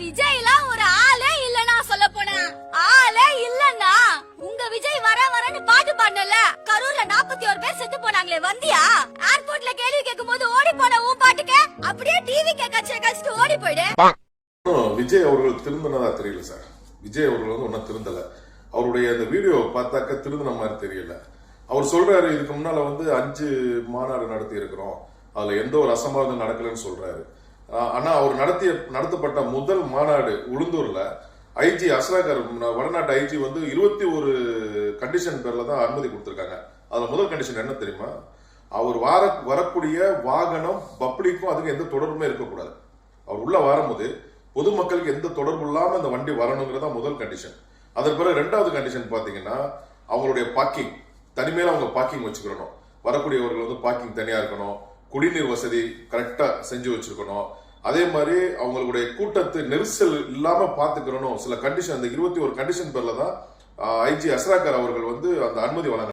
விஜய்லாம் ஒரு ஆளே இல்லனா சொல்ல போனா ஆளே இல்லன்னா உங்க விஜய் வரன்னு பாட்டு பாடல. கரூர்ல 41 பேர் செத்து போனாங்களே வந்தியா? ஏர்போர்ட்ல கேள்வி கேட்கும்போது ஓடி போன உன் பாட்டுக்கு அப்படியே டிவி கச்சிட்டு ஓடி போயிடு. விஜய் அவர்கள் திருந்தனதா தெரியல சார். விஜய் அவர்கள் வந்து ஒன்னும் திருந்தல. அவருடைய அந்த வீடியோ பார்த்தாக்க திருந்தின மாதிரி தெரியல. அவர் சொல்றாரு இதுக்கு முன்னால வந்து 5 மாநாடு நடத்தி இருக்கிறோம், அதுல எந்த ஒரு அசம்பாவிதம் நடக்கலன்னு சொல்றாரு. ஆனா அவர் நடத்தப்பட்ட முதல் மாநாடு உளுந்தூர்ல ஐஜி அஸ்ராகர் வடநாட்டு ஐஜி வந்து 21 கண்டிஷன் பேர்ல தான் அனுமதி கொடுத்திருக்காங்க. அதுல முதல் கண்டிஷன் என்ன தெரியுமா? அவர் வரக்கூடிய வாகனம் பப்ளிக்கும் அதுக்கு எந்த தொடர்புமே இருக்கக்கூடாது. அவர் உள்ள வரும்போது பொதுமக்களுக்கு எந்த தொடர்பு இல்லாம அந்த வண்டி வரணுங்கிறதா முதல் கண்டிஷன். அதன் பிறகு 2வது கண்டிஷன் பாத்தீங்கன்னா அவங்களுடைய பார்க்கிங் தனிமையில அவங்க பார்க்கிங் வச்சுக்கணும். வரக்கூடியவர்கள் வந்து பார்க்கிங் தனியா இருக்கணும், குடிநீர் வசதி கரெக்டா செஞ்சு வச்சிருக்கணும், அதே மாதிரி அவங்களுடைய கூட்டத்து நெரிசல் இல்லாம பாத்துக்கிறணும். சில கண்டிஷன், அந்த 21 கண்டிஷன் பேர்ல தான் ஐஜி அஸ்ராகர் அவர்கள் வந்து அந்த அனுமதி வழங்க